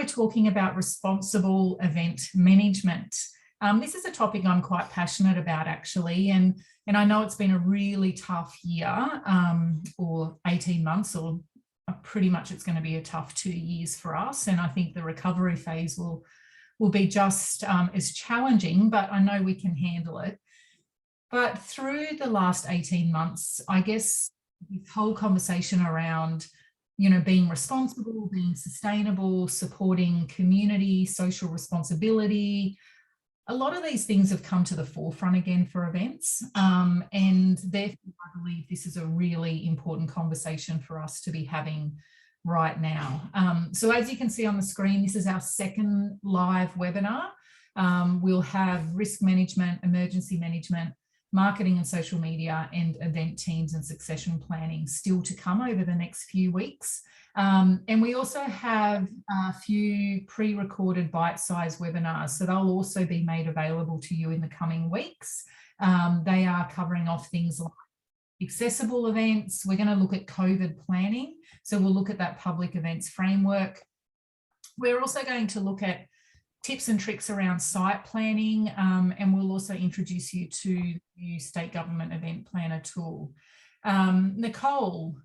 talking about responsible event management. This is a topic I'm quite passionate about, actually, and I know it's been a really tough year, or 18 months, or pretty much it's going to be a tough 2 years for us, and I think the recovery phase will be just as challenging, but I know we can handle it. But through the last 18 months, I guess this whole conversation around, you know, being responsible, being sustainable, supporting community, social responsibility, a lot of these things have come to the forefront again for events, and therefore I believe this is a really important conversation for us to be having right now. So as you can see on the screen, this is our second live webinar. We'll have risk management, emergency management, marketing and social media, and event teams and succession planning still to come over the next few weeks. And we also have a few pre-recorded bite-sized webinars, so they'll also be made available to you in the coming weeks. They are covering off things like accessible events. We're going to look at COVID planning, so we'll look at that public events framework. We're also going to look at tips and tricks around site planning, and we'll also introduce you to the new state government event planner tool. Nicole.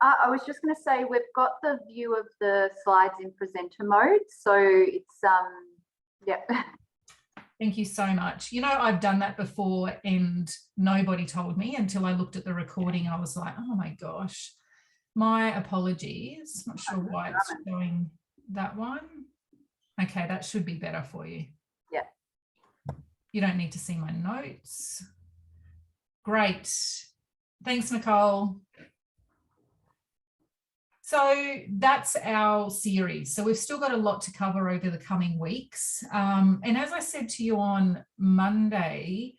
I was just going to say, we've got the view of the slides in presenter mode, so it's, yeah. Thank you so much. You know, I've done that before and nobody told me until I looked at the recording. I was like, oh my gosh, my apologies. Not sure why it's showing that one. Okay, that should be better for you. Yeah. You don't need to see my notes. Great. Thanks, Nicole. So that's our series. So we've still got a lot to cover over the coming weeks. And as I said to you on Monday,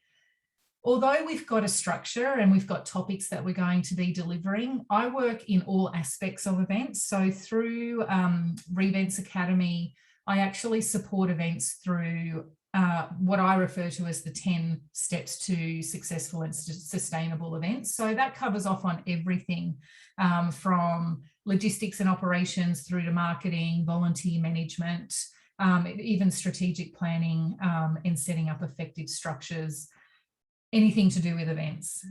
although we've got a structure and we've got topics that we're going to be delivering, I work in all aspects of events. So through Revents Academy, I actually support events through what I refer to as the 10 steps to successful and sustainable events. So that covers off on everything from logistics and operations through to marketing, volunteer management, even strategic planning and setting up effective structures, anything to do with events.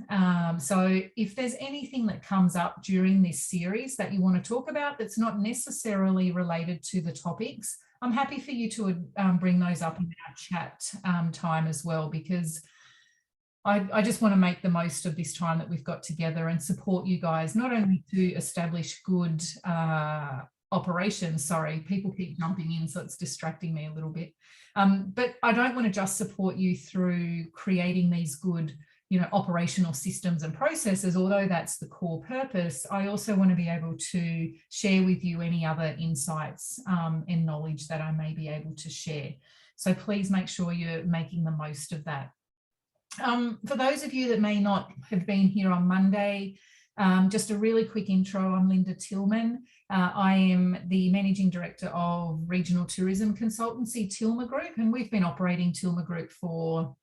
So if there's anything that comes up during this series that you want to talk about that's not necessarily related to the topics, I'm happy for you to bring those up in our chat time as well, because I just want to make the most of this time that we've got together and support you guys, not only to establish good operations, sorry, people keep jumping in, so it's distracting me a little bit. But I don't want to just support you through creating these good, you know, operational systems and processes, although that's the core purpose. I also want to be able to share with you any other insights and knowledge that I may be able to share. So please make sure you're making the most of that. For those of you that may not have been here on Monday, just a really quick intro. I'm Linda Tillman. I am the Managing Director of Regional Tourism Consultancy, Tilma Group, and we've been operating Tilma Group for,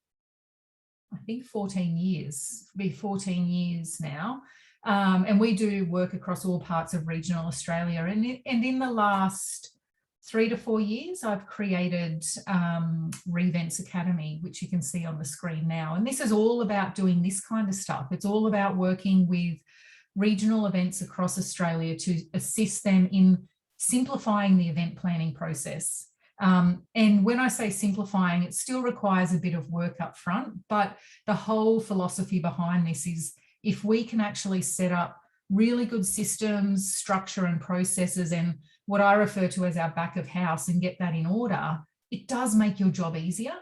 I think, 14 years. It'll be 14 years now. And we do work across all parts of regional Australia. And in the last 3 to 4 years, I've created Revents Academy, which you can see on the screen now. And this is all about doing this kind of stuff. It's all about working with regional events across Australia to assist them in simplifying the event planning process. And when I say simplifying, it still requires a bit of work up front, but the whole philosophy behind this is if we can actually set up really good systems, structure and processes, and what I refer to as our back of house, and get that in order, it does make your job easier.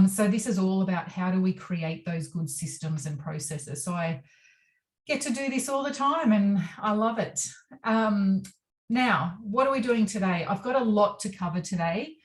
So this is all about how do we create those good systems and processes. So I get to do this all the time and I love it. Now, what are we doing today? I've got a lot to cover today.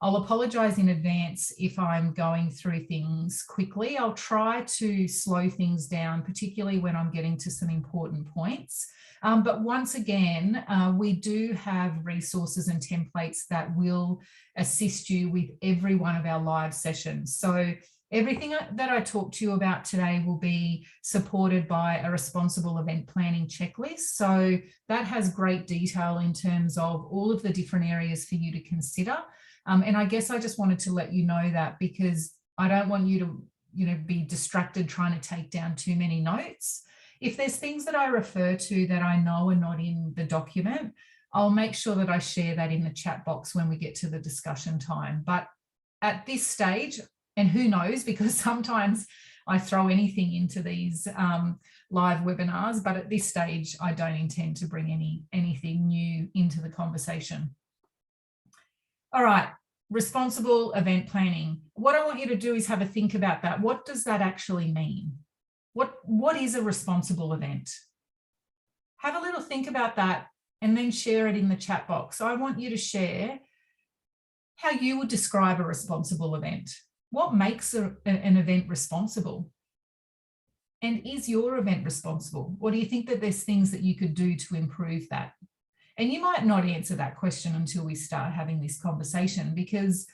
I'll apologise in advance if I'm going through things quickly. I'll try to slow things down, particularly when I'm getting to some important points. But once again, we do have resources and templates that will assist you with every one of our live sessions. So Everything that I talked to you about today will be supported by a responsible event planning checklist. So that has great detail in terms of all of the different areas for you to consider. And I guess I just wanted to let you know that, because I don't want you to, be distracted trying to take down too many notes. If there's things that I refer to that I know are not in the document, I'll make sure that I share that in the chat box when we get to the discussion time. But at this stage, and who knows, because sometimes I throw anything into these live webinars, but at this stage, I don't intend to bring anything new into the conversation. All right, responsible event planning. What I want you to do is have a think about that. What does that actually mean? What is a responsible event? Have a little think about that and then share it in the chat box. So I want you to share how you would describe a responsible event. What makes an event responsible? And is your event responsible? Or do you think that there's things that you could do to improve that? And you might not answer that question until we start having this conversation, because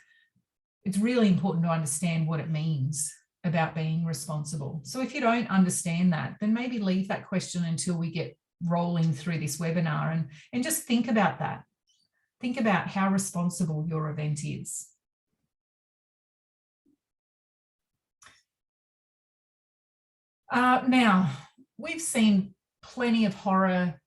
it's really important to understand what it means about being responsible. So if you don't understand that, then maybe leave that question until we get rolling through this webinar, and just think about that. Think about how responsible your event is. Now, we've seen plenty of horror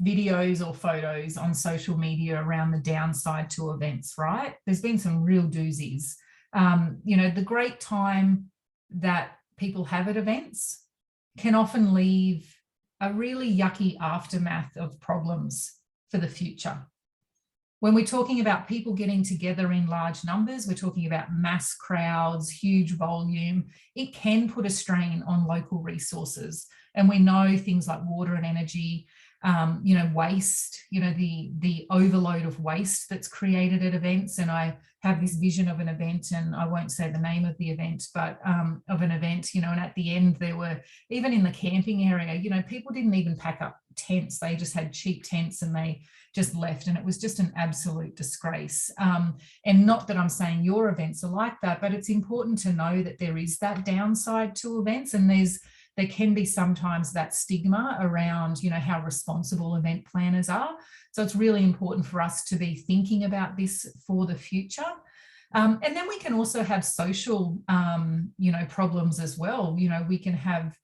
videos or photos on social media around the downside to events, right? There's been some real doozies. The great time that people have at events can often leave a really yucky aftermath of problems for the future. When we're talking about people getting together in large numbers, we're talking about mass crowds, huge volume. It can put a strain on local resources. And we know things like water and energy, waste, the overload of waste that's created at events. And I have this vision of an event, and I won't say the name of the event, but of an event, and at the end there were, even in the camping area, people didn't even pack up tents. They just had cheap tents and they just left, and it was just an absolute disgrace. And not that I'm saying your events are like that, but it's important to know that there is that downside to events, and there can be sometimes that stigma around, how responsible event planners are. So it's really important for us to be thinking about this for the future. And then we can also have social, problems as well. We can have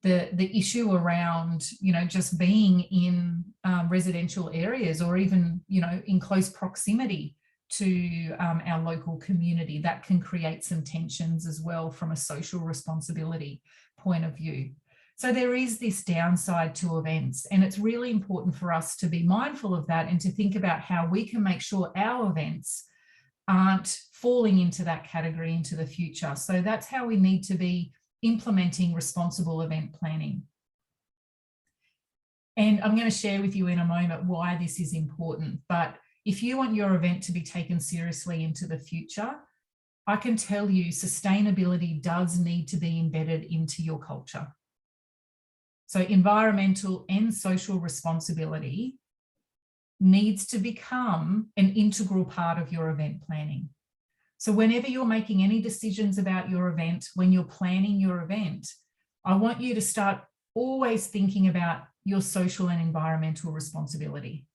the issue around, just being in residential areas, or even, in close proximity to our local community. That can create some tensions as well from a social responsibility point of view. So there is this downside to events, and it's really important for us to be mindful of that and to think about how we can make sure our events aren't falling into that category into the future. So that's how we need to be implementing responsible event planning. And I'm going to share with you in a moment why this is important. But if you want your event to be taken seriously into the future, I can tell you sustainability does need to be embedded into your culture. So environmental and social responsibility needs to become an integral part of your event planning. So whenever you're making any decisions about your event, when you're planning your event, I want you to start always thinking about your social and environmental responsibility.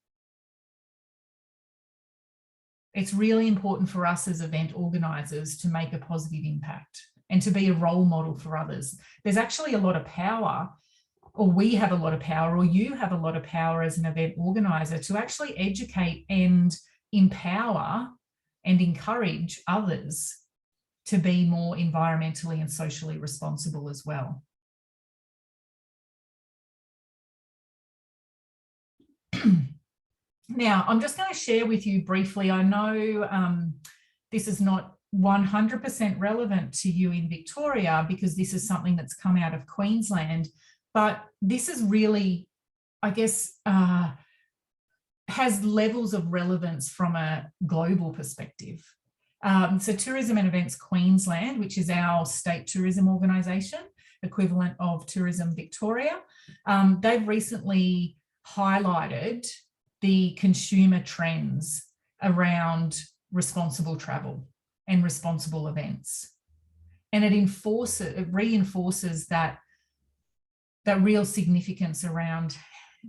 It's really important for us as event organisers to make a positive impact and to be a role model for others. There's actually a lot of power, or we have a lot of power, or you have a lot of power as an event organiser to actually educate and empower and encourage others to be more environmentally and socially responsible as well. Now, I'm just going to share with you briefly. I know this is not 100% relevant to you in Victoria, because this is something that's come out of Queensland, but this is really, I guess, has levels of relevance from a global perspective. So Tourism and Events Queensland, which is our state tourism organisation, equivalent of Tourism Victoria, they've recently highlighted the consumer trends around responsible travel and responsible events. And it reinforces that real significance around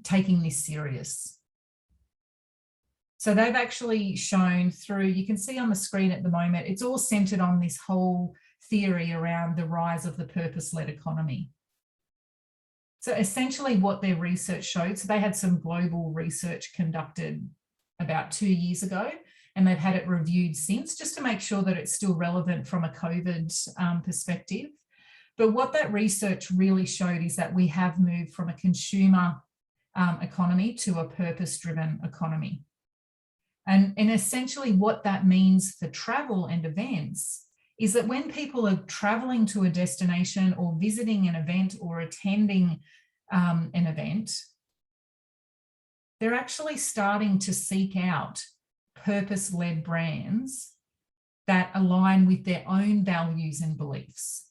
taking this serious. So they've actually shown through, you can see on the screen at the moment, it's all centered on this whole theory around the rise of the purpose-led economy. So essentially what their research showed, so they had some global research conducted about 2 years ago, and they've had it reviewed since, just to make sure that it's still relevant from a COVID perspective. But what that research really showed is that we have moved from a consumer economy to a purpose-driven economy. And essentially what that means for travel and events is that when people are traveling to a destination or visiting an event or attending an event, they're actually starting to seek out purpose-led brands that align with their own values and beliefs.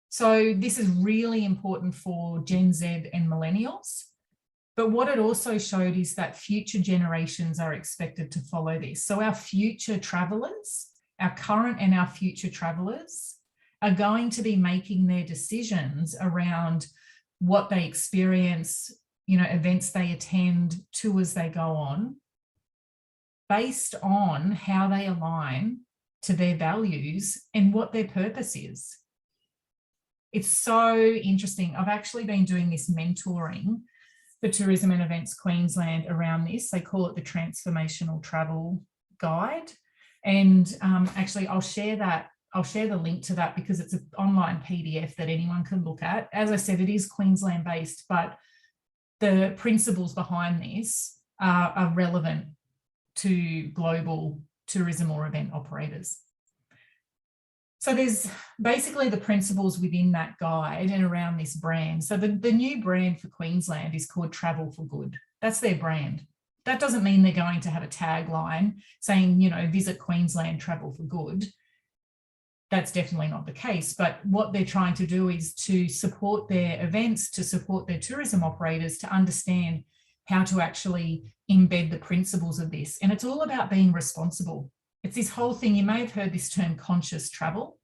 So this is really important for Gen Z and millennials. But what it also showed is that future generations are expected to follow this. So our future travelers, our current and our future travelers, are going to be making their decisions around what they experience, events they attend, tours they go on, based on how they align to their values and what their purpose is. It's so interesting. I've actually been doing this mentoring for Tourism and Events Queensland around this. They call it the Transformational Travel Guide. And actually, I'll share the link to that because it's an online PDF that anyone can look at. As I said, it is Queensland based, but the principles behind this are relevant to global tourism or event operators. So there's basically the principles within that guide and around this brand. So the new brand for Queensland is called Travel for Good. That's their brand. That doesn't mean they're going to have a tagline saying, visit Queensland, travel for good. That's definitely not the case. But what they're trying to do is to support their events, to support their tourism operators, to understand how to actually embed the principles of this. And it's all about being responsible. It's this whole thing, you may have heard this term conscious travel.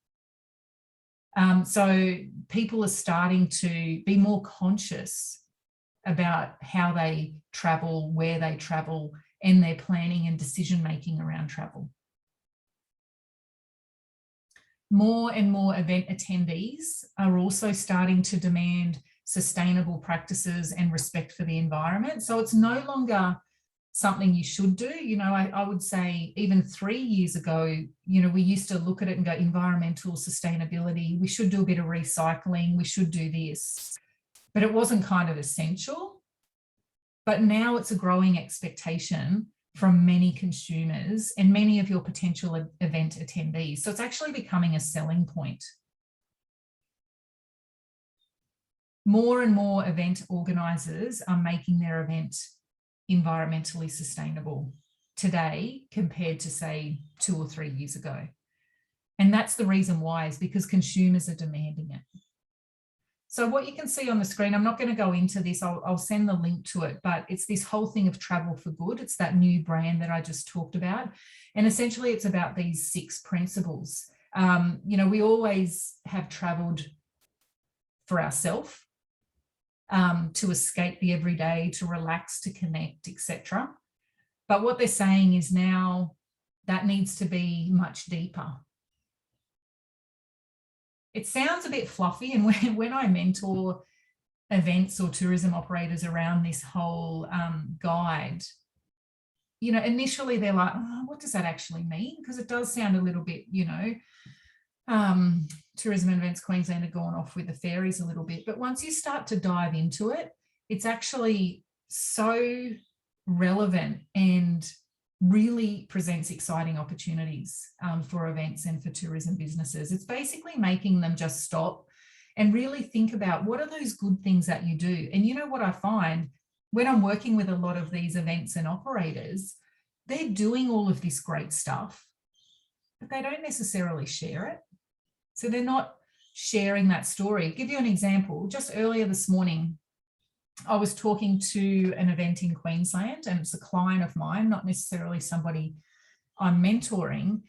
So people are starting to be more conscious about how they travel, where they travel, and their planning and decision-making around travel. More and more event attendees are also starting to demand sustainable practices and respect for the environment. So it's no longer something you should do. I would say even 3 years ago, we used to look at it and go, environmental sustainability, we should do a bit of recycling, we should do this, but it wasn't kind of essential. But now it's a growing expectation from many consumers and many of your potential event attendees. So it's actually becoming a selling point. More and more event organisers are making their event environmentally sustainable today compared to, say, 2 or 3 years ago. And that's the reason why, is because consumers are demanding it. So what you can see on the screen, I'm not going to go into this, I'll send the link to it, but it's this whole thing of Travel for Good. It's that new brand that I just talked about. And essentially it's about these 6 principles. We always have travelled for ourselves, to escape the everyday, to relax, to connect, etc. But what they're saying is now that needs to be much deeper. It sounds a bit fluffy, and when I mentor events or tourism operators around this whole guide, initially they're like, oh, what does that actually mean? Because it does sound a little bit, Tourism and Events Queensland are gone off with the fairies a little bit. But once you start to dive into it, it's actually so relevant and really presents exciting opportunities for events and for tourism businesses. It's basically making them just stop and really think about what are those good things that you do. And what I find when I'm working with a lot of these events and operators, they're doing all of this great stuff, but they don't necessarily share it. So they're not sharing that story. I'll give you an example. Just earlier this morning, I was talking to an event in Queensland, and it's a client of mine, not necessarily somebody I'm mentoring.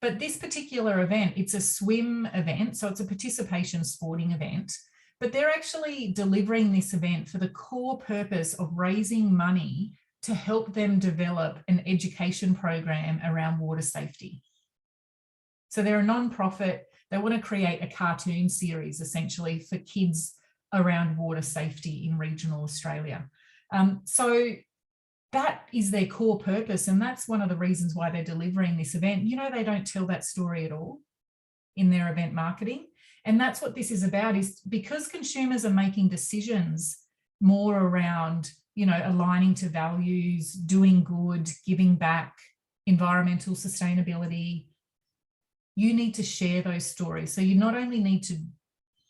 But this particular event, it's a swim event, so it's a participation sporting event, but they're actually delivering this event for the core purpose of raising money to help them develop an education program around water safety. So they're a non-profit. They want to create a cartoon series essentially for kids around water safety in regional Australia. So that is their core purpose, and that's one of the reasons why they're delivering this event. You know, they don't tell that story at all in their event marketing, and that's what this is about, is because consumers are making decisions more around, you know, aligning to values, doing good, giving back, environmental sustainability. You need to share those stories. So you not only need to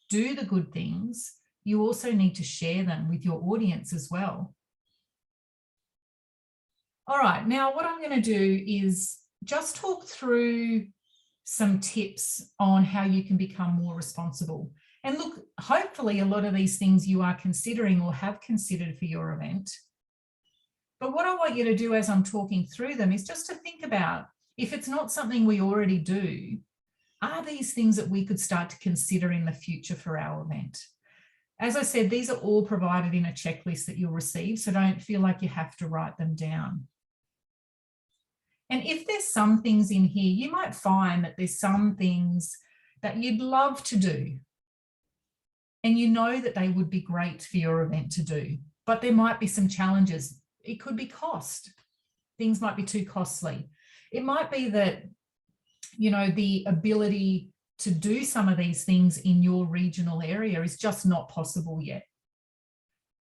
do the good things, you also need to share them with your audience as well. All right, now what I'm going to do is just talk through some tips on how you can become more responsible. And look, hopefully a lot of these things you are considering or have considered for your event. But what I want you to do as I'm talking through them is just to think about, if it's not something we already do, are these things that we could start to consider in the future for our event? As I said, these are all provided in a checklist that you'll receive, so don't feel like you have to write them down. And if there's some things in here, you might find that there's some things that you'd love to do, and you know that they would be great for your event to do, but there might be some challenges. It could be cost. Things might be too costly. It might be that, you know, the ability to do some of these things in your regional area is just not possible yet.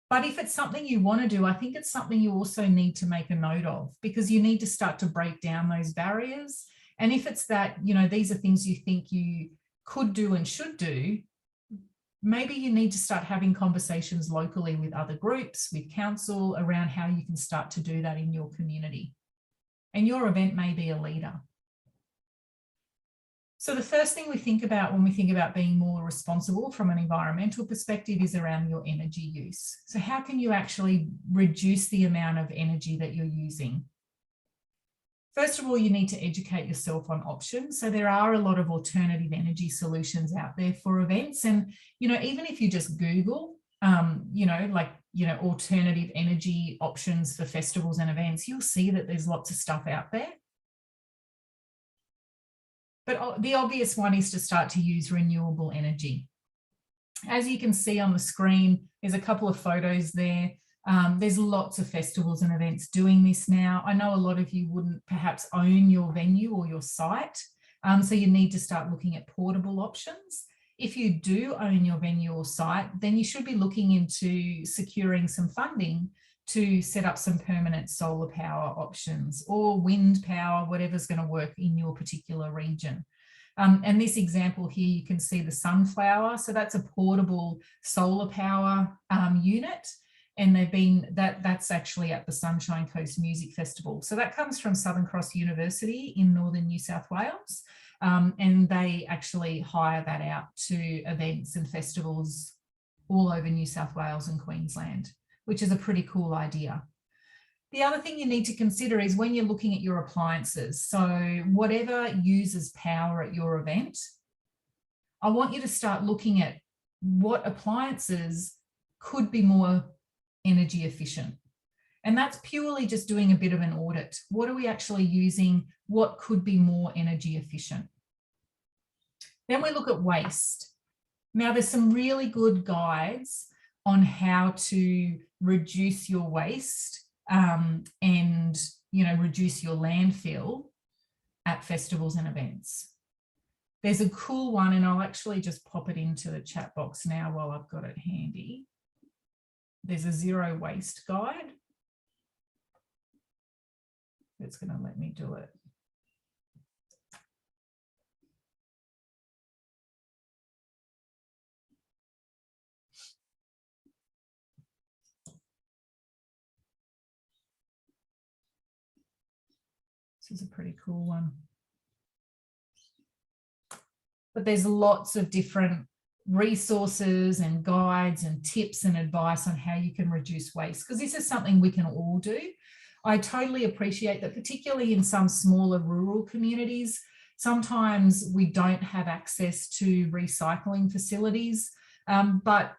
But if it's something you want to do, I think it's something you also need to make a note of, because you need to start to break down those barriers. And if it's that, you know, these are things you think you could do and should do, maybe you need to start having conversations locally with other groups, with council, around how you can start to do that in your community. And your event may be a leader. So the first thing we think about when we think about being more responsible from an environmental perspective is around your energy use. So how can you actually reduce the amount of energy that you're using? First of all, you need to educate yourself on options. So there are a lot of alternative energy solutions out there for events. And, you know, even if you just Google, alternative energy options for festivals and events, you'll see that there's lots of stuff out there. But the obvious one is to start to use renewable energy. As you can see on the screen, there's a couple of photos there. There's lots of festivals and events doing this now. I know a lot of you wouldn't perhaps own your venue or your site, so you need to start looking at portable options. If you do own your venue or site, then you should be looking into securing some funding to set up some permanent solar power options or wind power, whatever's going to work in your particular region. And this example here, you can see the sunflower. So that's a portable solar power unit. And that's actually at the Sunshine Coast Music Festival. So that comes from Southern Cross University in northern New South Wales. And they actually hire that out to events and festivals all over New South Wales and Queensland, which is a pretty cool idea. The other thing you need to consider is when you're looking at your appliances. So whatever uses power at your event, I want you to start looking at what appliances could be more energy efficient. And that's purely just doing a bit of an audit. What are we actually using? What could be more energy efficient? Then we look at waste. Now there's some really good guides on how to reduce your waste and, you know, reduce your landfill at festivals and events. There's a cool one, and I'll actually just pop it into the chat box now while I've got it handy. There's a zero waste guide. It's going to let me do it. This is a pretty cool one. But there's lots of different resources and guides and tips and advice on how you can reduce waste, because this is something we can all do. I totally appreciate that, particularly in some smaller rural communities, Sometimes we don't have access to recycling facilities, but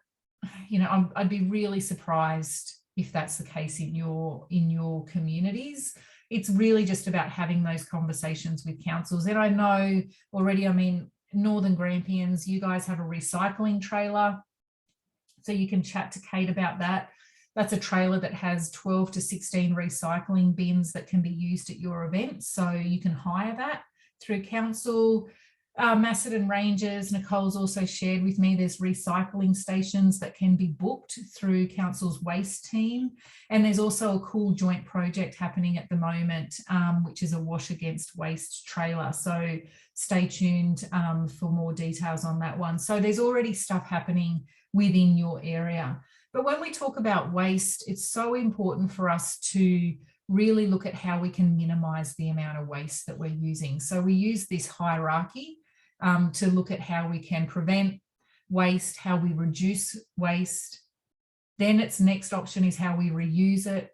I'd be really surprised if that's the case in your communities. It's really just about having those conversations with councils. And I know already, I mean, Northern Grampians, you guys have a recycling trailer, so you can chat to Kate about that. That's a trailer that has 12 to 16 recycling bins that can be used at your event. So you can hire that through council. Macedon Ranges, Nicole's also shared with me, there's recycling stations that can be booked through council's waste team. And there's also a cool joint project happening at the moment, which is a wash against waste trailer. So stay tuned for more details on that one. So there's already stuff happening within your area. But when we talk about waste, it's so important for us to really look at how we can minimize the amount of waste that we're using. So we use this hierarchy to look at how we can prevent waste, how we reduce waste. Then its next option is how we reuse it,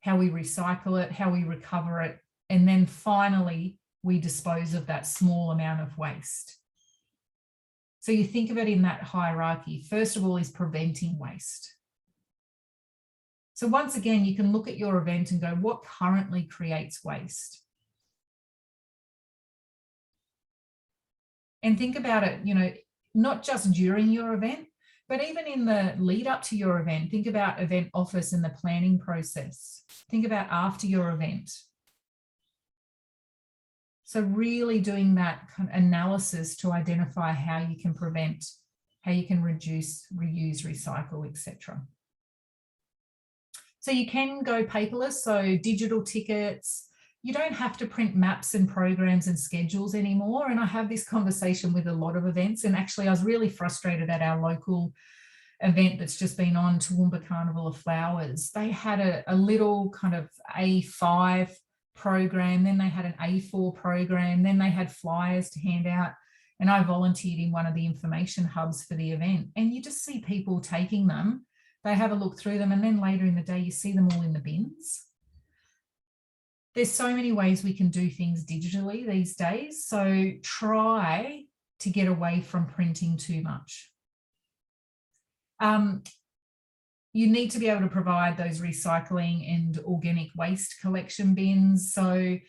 how we recycle it, how we recover it. And then finally, we dispose of that small amount of waste. So you think of it in that hierarchy. First of all is preventing waste. So once again, you can look at your event and go, what currently creates waste? And think about it, not just during your event, but even in the lead up to your event. Think about event office and the planning process. Think about after your event. So really doing that kind of analysis to identify how you can prevent, how you can reduce, reuse, recycle, etc. So you can go paperless, so digital tickets. You don't have to print maps and programs and schedules anymore. And I have this conversation with a lot of events. And actually, I was really frustrated at our local event that's just been on, Toowoomba Carnival of Flowers. They had a little kind of A5 program, then they had an A4 program, then they had flyers to hand out. And I volunteered in one of the information hubs for the event. And you just see people taking them, they have a look through them, and then later in the day, you see them all in the bins. There's so many ways we can do things digitally these days. So try to get away from printing too much. You need to be able to provide those recycling and organic waste collection bins. So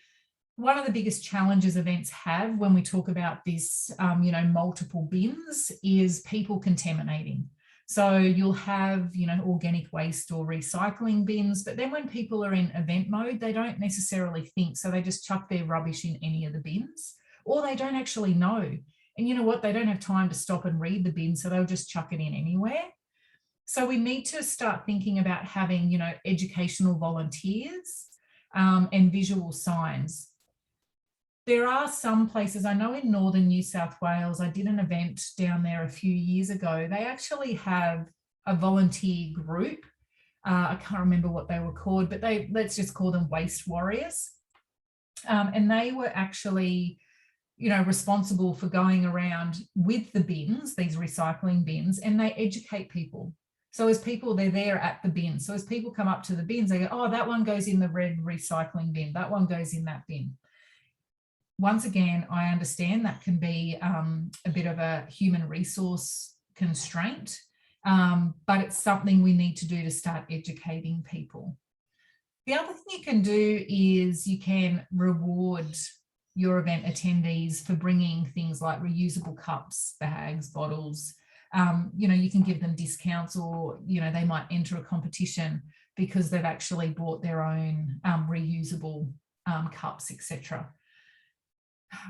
one of the biggest challenges events have when we talk about this, multiple bins is people contaminating. So you'll have, organic waste or recycling bins, but then when people are in event mode, they don't necessarily think. So they just chuck their rubbish in any of the bins, or they don't actually know. And you know what? They don't have time to stop and read the bin, so they'll just chuck it in anywhere. So we need to start thinking about having, educational volunteers and visual signs. There are some places, I know in northern New South Wales, I did an event down there a few years ago. They actually have a volunteer group. I can't remember what they were called, but let's just call them waste warriors. And they were actually, responsible for going around with the bins, these recycling bins, and they educate people. So as people, they're there at the bin. So as people come up to the bins, they go, oh, that one goes in the red recycling bin. That one goes in that bin. Once again, I understand that can be a bit of a human resource constraint, but it's something we need to do to start educating people. The other thing you can do is you can reward your event attendees for bringing things like reusable cups, bags, bottles. You can give them discounts, or, they might enter a competition because they've actually bought their own reusable cups, etc.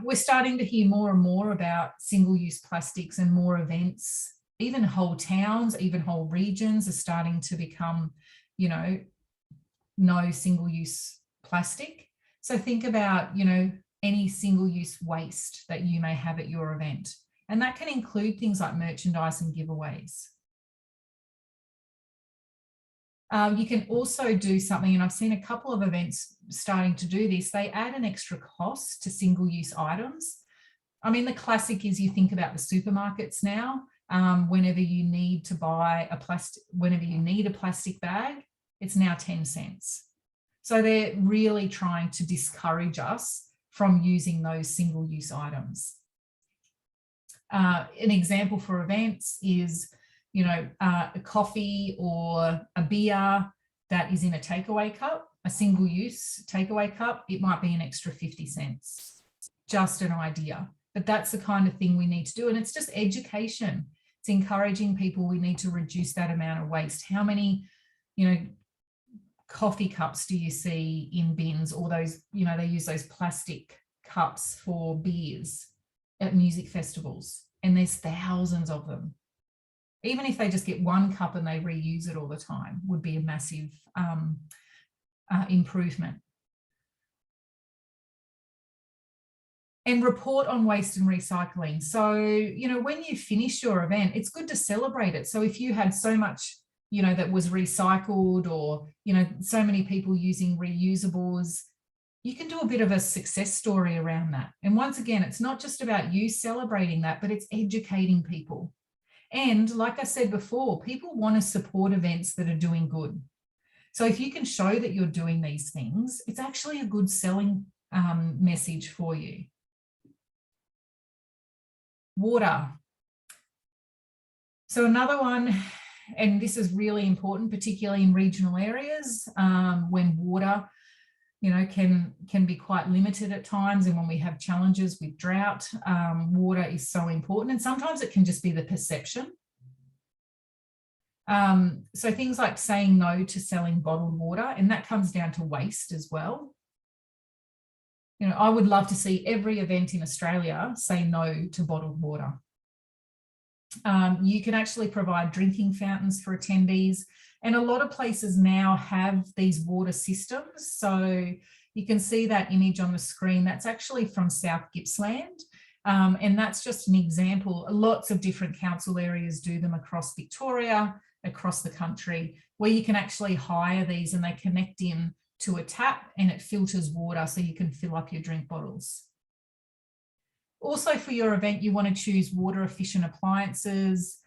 We're starting to hear more and more about single-use plastics, and more events, even whole towns, even whole regions are starting to become, no single-use plastic. So think about, any single-use waste that you may have at your event. And that can include things like merchandise and giveaways. You can also do something, and I've seen a couple of events starting to do this. They add an extra cost to single-use items. I mean, the classic is you think about the supermarkets now. Whenever you need to buy whenever you need a plastic bag, it's now 10 cents. So they're really trying to discourage us from using those single-use items. An example for events is, a coffee or a beer that is in a takeaway cup, a single-use takeaway cup. It might be an extra 50 cents. Just an idea, but that's the kind of thing we need to do. And it's just education. It's encouraging people. We need to reduce that amount of waste. How many, coffee cups do you see in bins, or those, they use those plastic cups for beers at music festivals, and there's thousands of them. Even if they just get one cup and they reuse it all the time, would be a massive improvement. And report on waste and recycling. So, when you finish your event, it's good to celebrate it. So if you had so much, that was recycled, or, so many people using reusables, you can do a bit of a success story around that. And once again, it's not just about you celebrating that, but it's educating people. And like I said before, people want to support events that are doing good. So if you can show that you're doing these things, it's actually a good selling message for you. Water. So another one, and this is really important, particularly in regional areas, when water, can be quite limited at times, and when we have challenges with drought, water is so important, and sometimes it can just be the perception. So things like saying no to selling bottled water, and that comes down to waste as well. I would love to see every event in Australia say no to bottled water. You can actually provide drinking fountains for attendees, and a lot of places now have these water systems. So you can see that image on the screen. That's actually from South Gippsland, and that's just an example. Lots of different council areas do them across Victoria, across the country, where you can actually hire these, and they connect in to a tap and it filters water so you can fill up your drink bottles. Also, for your event, you want to choose water efficient appliances,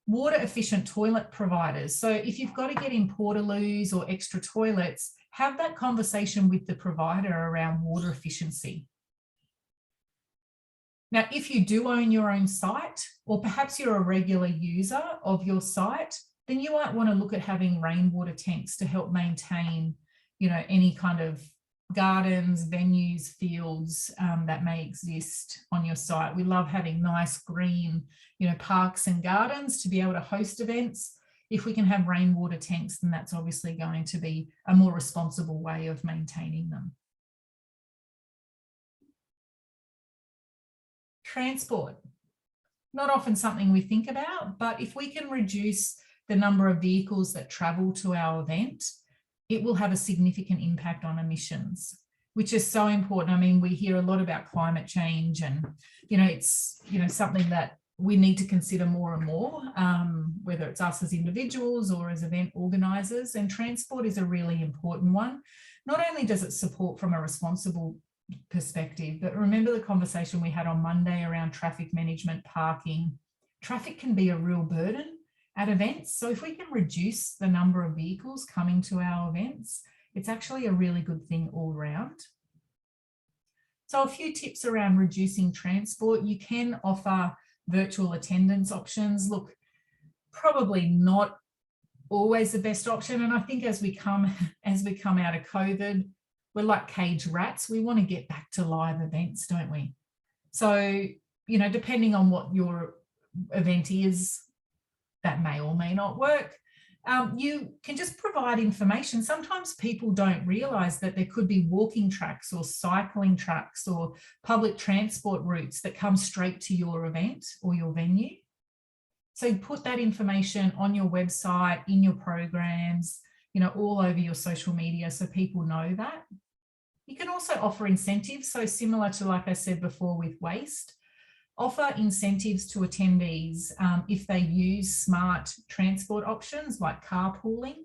water efficient toilet providers. So if you've got to get in portaloos or extra toilets, have that conversation with the provider around water efficiency. Now, if you do own your own site, or perhaps you're a regular user of your site, then you might want to look at having rainwater tanks to help maintain, any kind of gardens, venues, fields that may exist on your site. We love having nice green, parks and gardens to be able to host events. If we can have rainwater tanks, then that's obviously going to be a more responsible way of maintaining them. Transport. Not often something we think about, but if we can reduce the number of vehicles that travel to our event, it will have a significant impact on emissions, which is so important. I mean, we hear a lot about climate change, and, it's, something that we need to consider more and more, whether it's us as individuals or as event organisers, and transport is a really important one. Not only does it support from a responsible perspective, but remember the conversation we had on Monday around traffic management, parking. Traffic can be a real burden at events. So if we can reduce the number of vehicles coming to our events, it's actually a really good thing all around. So a few tips around reducing transport. You can offer virtual attendance options. Look, probably not always the best option. And I think as we come out of COVID, we're like cage rats. We want to get back to live events, don't we? So, depending on what your event is, that may or may not work. You can just provide information. Sometimes people don't realise that there could be walking tracks or cycling tracks or public transport routes that come straight to your event or your venue. So put that information on your website, in your programs, all over your social media so people know that. You can also offer incentives. So similar to, like I said before, with waste, offer incentives to attendees if they use smart transport options like carpooling.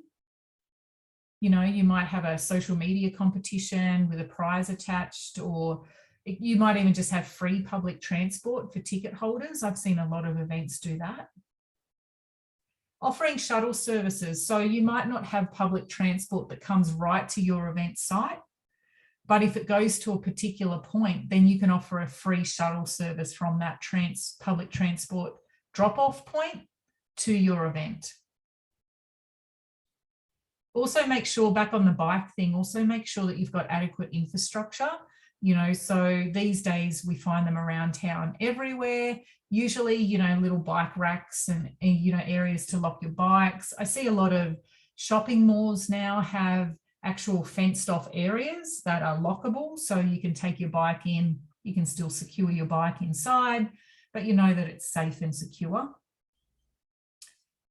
You might have a social media competition with a prize attached, or you might even just have free public transport for ticket holders. I've seen a lot of events do that. Offering shuttle services. So you might not have public transport that comes right to your event site, But if it goes to a particular point, then you can offer a free shuttle service from that public transport drop-off point to your event. Also make sure, back on the bike thing, also make sure that you've got adequate infrastructure. You know, so these days we find them around town everywhere, usually, you know, little bike racks and, you know, areas to lock your bikes. I see a lot of shopping malls now have actual fenced off areas that are lockable. So you can take your bike in, you can still secure your bike inside, but you know that it's safe and secure.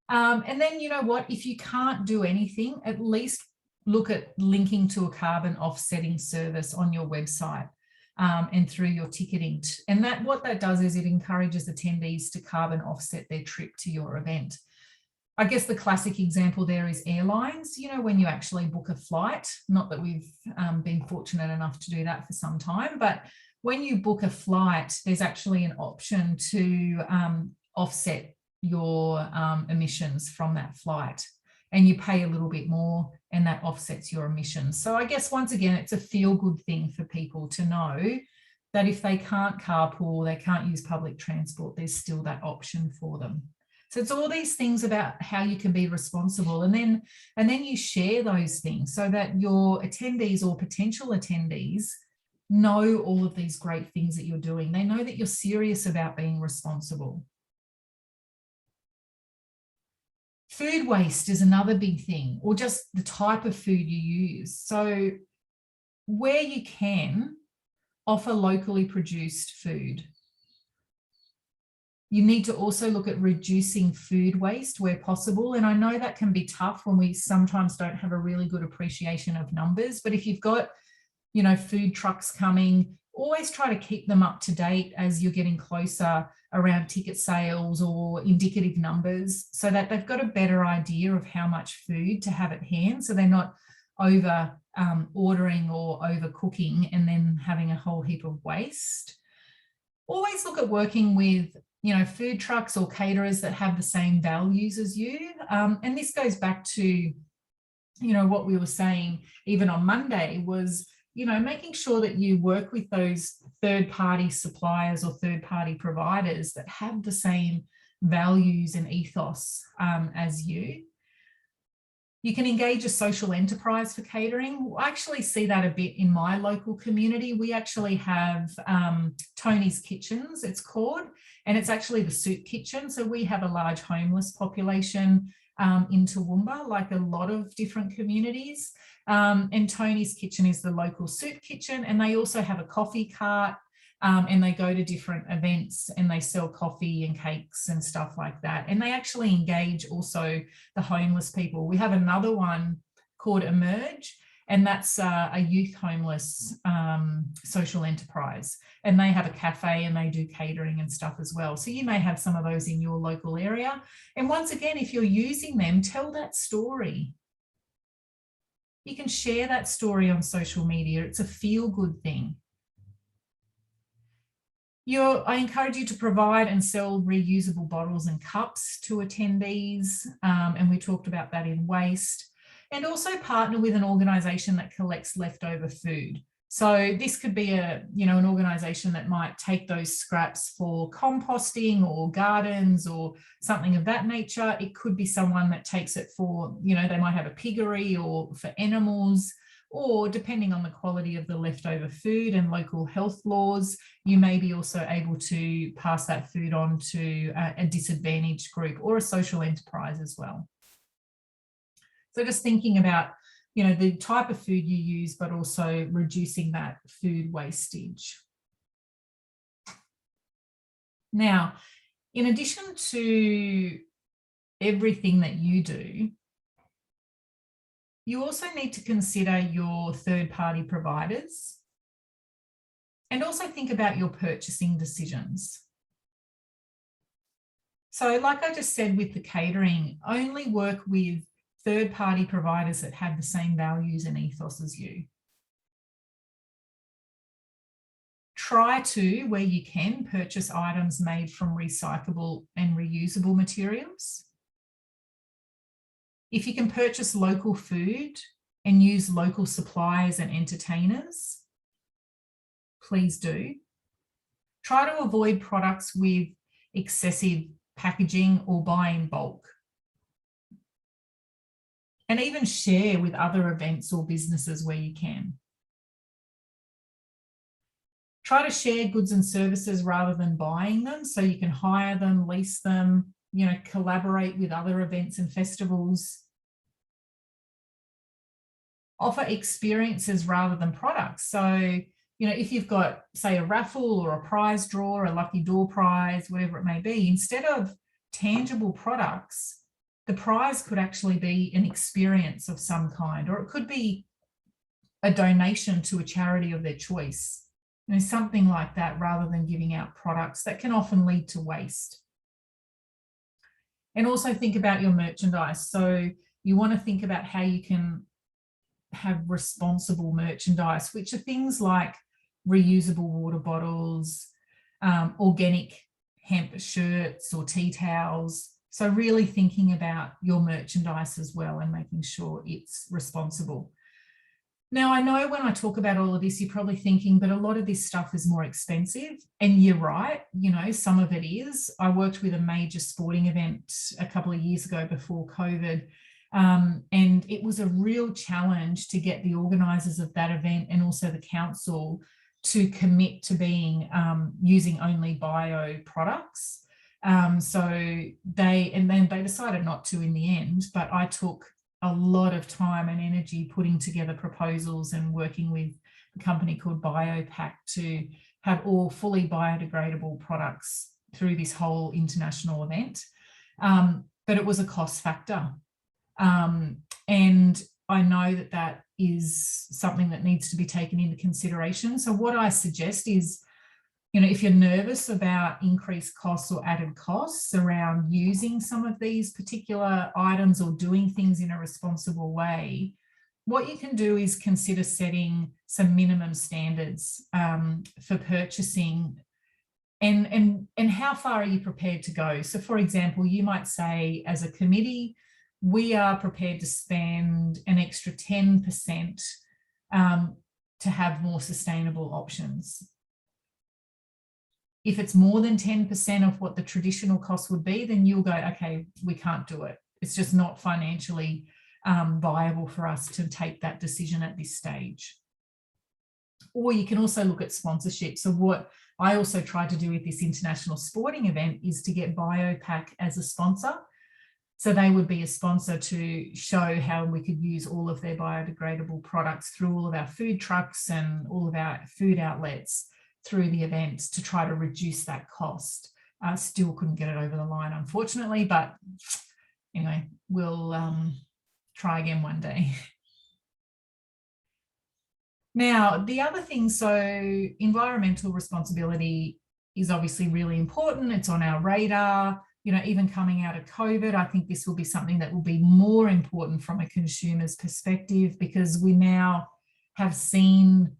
And then, you know what, if you can't do anything, at least look at linking to a carbon offsetting service on your website and through your ticketing. And that what that does is it encourages attendees to carbon offset their trip to your event. I guess the classic example there is airlines. You know, when you actually book a flight, not that we've been fortunate enough to do that for some time, but when you book a flight, there's actually an option to offset your emissions from that flight, and you pay a little bit more and that offsets your emissions. So I guess once again, it's a feel-good thing for people to know that if they can't carpool, they can't use public transport, there's still that option for them. So it's all these things about how you can be responsible, and then you share those things so that your attendees or potential attendees know all of these great things that you're doing. They know that you're serious about being responsible. Food waste is another big thing, or just the type of food you use. So where you can, offer locally produced food. You need to also look at reducing food waste where possible. And I know that can be tough when we sometimes don't have a really good appreciation of numbers, but if you've got, you know, food trucks coming, always try to keep them up to date as you're getting closer around ticket sales or indicative numbers, so that they've got a better idea of how much food to have at hand, so they're not over ordering or overcooking and then having a whole heap of waste. Always look at working with, you know, food trucks or caterers that have the same values as you. And this goes back to, you know, what we were saying even on Monday was, you know, making sure that you work with those third-party suppliers or third-party providers that have the same values and ethos as you. You can engage a social enterprise for catering. I actually see that a bit in my local community. We actually have Tony's Kitchens, it's called, and it's actually the soup kitchen. So we have a large homeless population in Toowoomba, like a lot of different communities. And Tony's Kitchen is the local soup kitchen, and they also have a coffee cart, and they go to different events and they sell coffee and cakes and stuff like that. And they actually engage also the homeless people. We have another one called Emerge, and that's a youth homeless social enterprise. And they have a cafe and they do catering and stuff as well. So you may have some of those in your local area. And once again, if you're using them, tell that story. You can share that story on social media. It's a feel-good thing. I encourage you to provide and sell reusable bottles and cups to attendees, and we talked about that in waste. And also partner with an organisation that collects leftover food. So this could be an organisation that might take those scraps for composting or gardens or something of that nature. It could be someone that takes it for, they might have a piggery or for animals, or depending on the quality of the leftover food and local health laws, you may be also able to pass that food on to a disadvantaged group or a social enterprise as well. So just thinking about the type of food you use, but also reducing that food wastage. Now, in addition to everything that you do, you also need to consider your third-party providers and also think about your purchasing decisions. So like I just said with the catering, only work with third-party providers that have the same values and ethos as you. Try to, where you can, purchase items made from recyclable and reusable materials. If you can purchase local food and use local suppliers and entertainers, please do. Try to avoid products with excessive packaging or buy in bulk. And even share with other events or businesses where you can. Try to share goods and services rather than buying them, so you can hire them, lease them, collaborate with other events and festivals. Offer experiences rather than products. So, if you've got, say, a raffle or a prize draw, a lucky door prize, whatever it may be, instead of tangible products, the prize could actually be an experience of some kind, or it could be a donation to a charity of their choice, something like that, rather than giving out products that can often lead to waste. And also think about your merchandise. So you want to think about how you can have responsible merchandise, which are things like reusable water bottles, organic hemp shirts or tea towels. So really thinking about your merchandise as well and making sure it's responsible. Now, I know when I talk about all of this, you're probably thinking, but a lot of this stuff is more expensive. And you're right, some of it is. I worked with a major sporting event a couple of years ago before COVID, and it was a real challenge to get the organisers of that event and also the council to commit to being using only bio products. So they decided not to in the end, but I took a lot of time and energy putting together proposals and working with a company called BioPack to have all fully biodegradable products through this whole international event. But it was a cost factor. And I know that that is something that needs to be taken into consideration. So what I suggest is, if you're nervous about increased costs or added costs around using some of these particular items or doing things in a responsible way, what you can do is consider setting some minimum standards for purchasing and how far are you prepared to go. So for example, you might say, as a committee, we are prepared to spend an extra 10% to have more sustainable options. If it's more than 10% of what the traditional cost would be, then you'll go, okay, we can't do it. It's just not financially viable for us to take that decision at this stage. Or you can also look at sponsorship. So what I also tried to do with this international sporting event is to get BioPack as a sponsor. So they would be a sponsor to show how we could use all of their biodegradable products through all of our food trucks and all of our food outlets through the events to try to reduce that cost. Still couldn't get it over the line, unfortunately, but anyway, we'll try again one day. Now, the other thing, so environmental responsibility is obviously really important. It's on our radar. Even coming out of COVID, I think this will be something that will be more important from a consumer's perspective, because we now have seen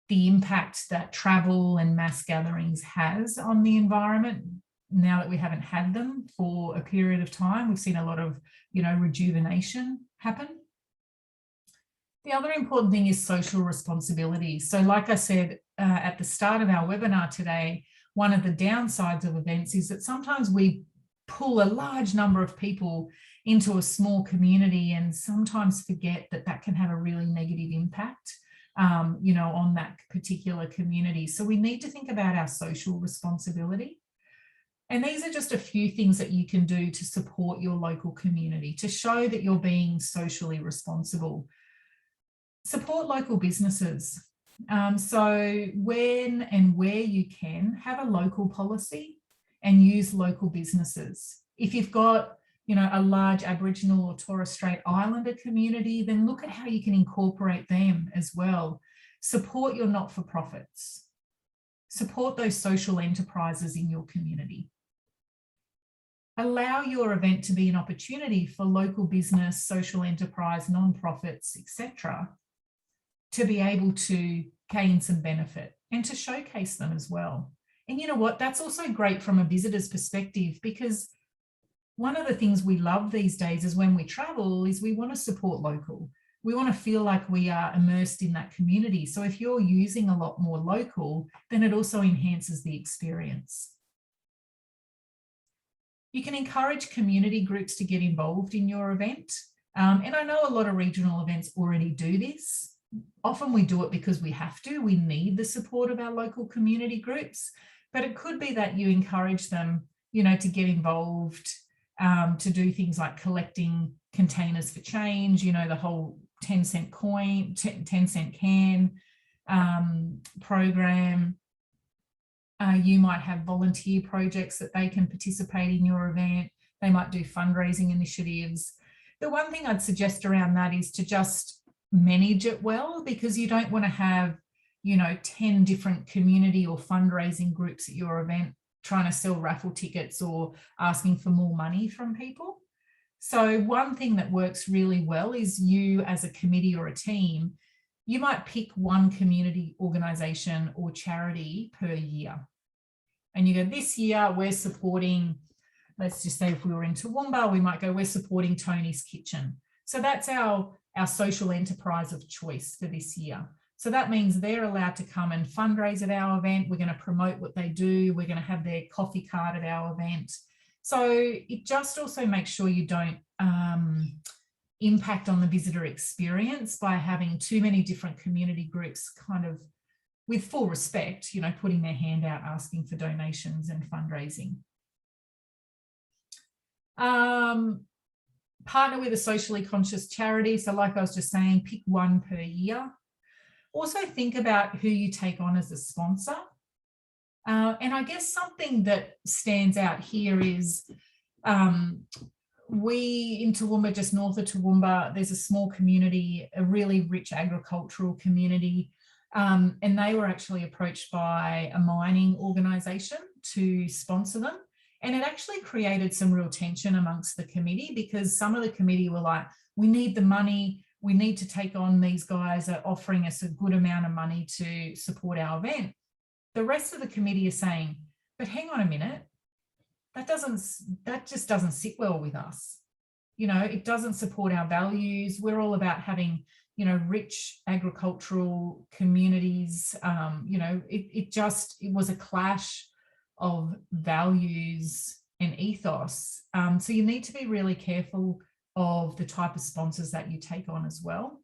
the impact that travel and mass gatherings has on the environment. Now that we haven't had them for a period of time, we've seen a lot of, rejuvenation happen. The other important thing is social responsibility. So like I said at the start of our webinar today, one of the downsides of events is that sometimes we pull a large number of people into a small community and sometimes forget that that can have a really negative impact on that particular community. So we need to think about our social responsibility. And these are just a few things that you can do to support your local community, to show that you're being socially responsible. Support local businesses. So when and where you can, have a local policy and use local businesses. If you've got a large Aboriginal or Torres Strait Islander community, then look at how you can incorporate them as well. Support your not-for-profits. Support those social enterprises in your community. Allow your event to be an opportunity for local business, social enterprise, non-profits, etc., to be able to gain some benefit and to showcase them as well. And you know what? That's also great from a visitor's perspective, because one of the things we love these days is when we travel is we want to support local. We want to feel like we are immersed in that community. So if you're using a lot more local, then it also enhances the experience. You can encourage community groups to get involved in your event. And I know a lot of regional events already do this. Often we do it because we have to. We need the support of our local community groups. But it could be that you encourage them, you know, to get involved, to do things like collecting containers for change, you know, the whole 10-cent coin, 10-cent can program. You might have volunteer projects that they can participate in your event. They might do fundraising initiatives. The one thing I'd suggest around that is to just manage it well, because you don't want to have, you know, 10 different community or fundraising groups at your event trying to sell raffle tickets or asking for more money from people. So one thing that works really well is you as a committee or a team, you might pick one community organisation or charity per year. And you go, this year we're supporting, let's just say if we were in Toowoomba, we might go, we're supporting Tony's Kitchen. So that's our social enterprise of choice for this year. So that means they're allowed to come and fundraise at our event. We're going to promote what they do. We're going to have their coffee cart at our event. So it just also makes sure you don't impact on the visitor experience by having too many different community groups kind of, with full respect, you know, putting their hand out, asking for donations and fundraising. Partner with a socially conscious charity. So like I was just saying, pick one per year. Also think about who you take on as a sponsor. And I guess something that stands out here is we in Toowoomba, just north of Toowoomba, there's a small community, a really rich agricultural community. And they were actually approached by a mining organisation to sponsor them. And it actually created some real tension amongst the committee, because some of the committee were like, we need the money, we need to take on these guys that are offering us a good amount of money to support our event. The rest of the committee is saying, but hang on a minute, that just doesn't sit well with us. You know, it doesn't support our values. We're all about having, you know, rich agricultural communities. You know, it was a clash of values and ethos. So you need to be really careful of the type of sponsors that you take on as well.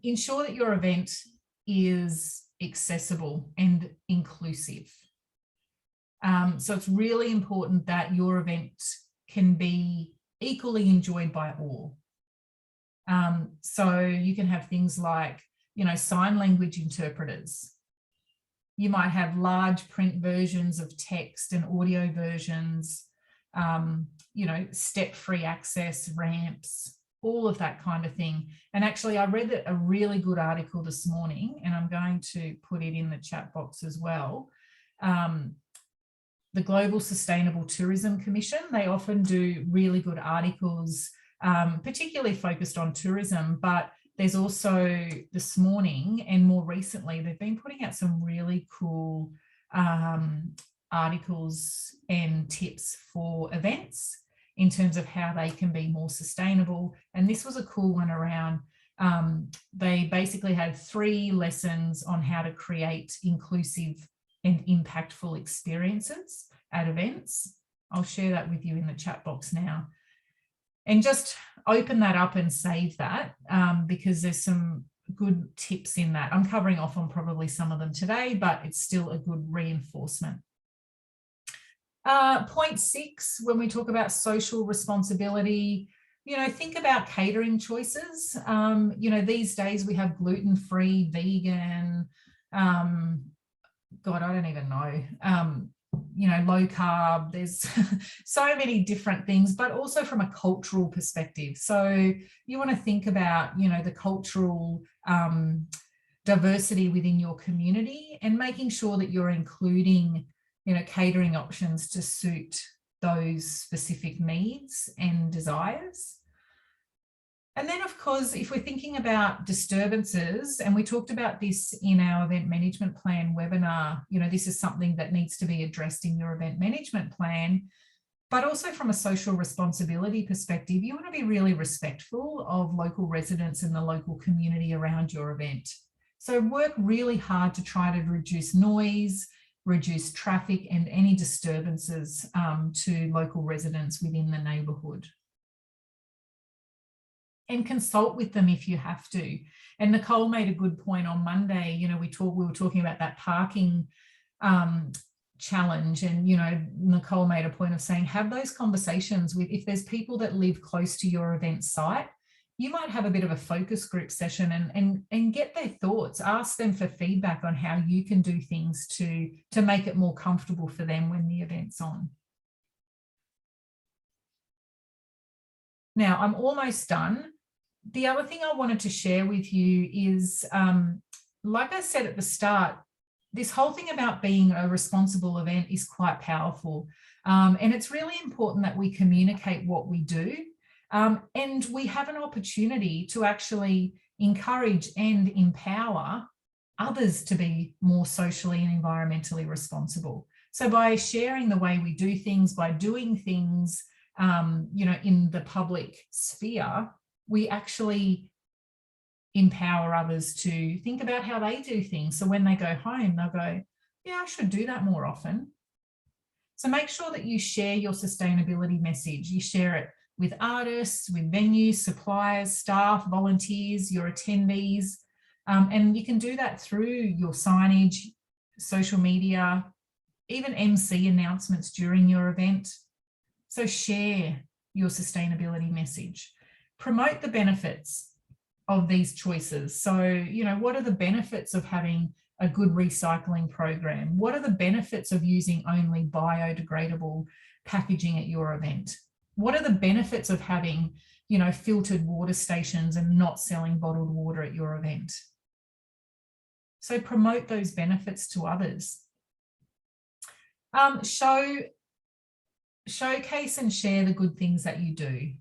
Ensure that your event is accessible and inclusive. So it's really important that your event can be equally enjoyed by all. So you can have things like, you know, sign language interpreters. You might have large print versions of text and audio versions, you know, step-free access, ramps, all of that kind of thing. And actually, I read a really good article this morning, and I'm going to put it in the chat box as well. The Global Sustainable Tourism Commission, they often do really good articles, particularly focused on tourism, but there's also this morning and more recently, they've been putting out some really cool articles and tips for events in terms of how they can be more sustainable. And this was a cool one around, they basically had 3 lessons on how to create inclusive and impactful experiences at events. I'll share that with you in the chat box now. And just open that up and save that because there's some good tips in that. I'm covering off on probably some of them today, but it's still a good reinforcement. Point 6, when we talk about social responsibility, you know, think about catering choices. You know, these days we have gluten-free, vegan, God, I don't even know, you know, low carb. There's so many different things, but also from a cultural perspective. So you want to think about, you know, the cultural diversity within your community and making sure that you're including, you know, catering options to suit those specific needs and desires. And then, of course, if we're thinking about disturbances, and we talked about this in our event management plan webinar, you know, this is something that needs to be addressed in your event management plan. But also from a social responsibility perspective, you want to be really respectful of local residents and the local community around your event. So work really hard to try to reduce noise, reduce traffic and any disturbances to local residents within the neighbourhood. And consult with them if you have to. And Nicole made a good point on Monday. You know, we were talking about that parking challenge, and Nicole made a point of saying, have those conversations with, if there's people that live close to your event site, you might have a bit of a focus group session and get their thoughts, ask them for feedback on how you can do things to make it more comfortable for them when the event's on. Now, I'm almost done. The other thing I wanted to share with you is, like I said at the start, this whole thing about being a responsible event is quite powerful. And it's really important that we communicate what we do. And we have an opportunity to actually encourage and empower others to be more socially and environmentally responsible. So by sharing the way we do things, by doing things, in the public sphere, we actually empower others to think about how they do things. So when they go home, they'll go, yeah, I should do that more often. So make sure that you share your sustainability message. You share it with artists, with venues, suppliers, staff, volunteers, your attendees. And you can do that through your signage, social media, even MC announcements during your event. So share your sustainability message. Promote the benefits of these choices. So, what are the benefits of having a good recycling program? What are the benefits of using only biodegradable packaging at your event? What are the benefits of having, filtered water stations and not selling bottled water at your event? So promote those benefits to others. Showcase and share the good things that you do.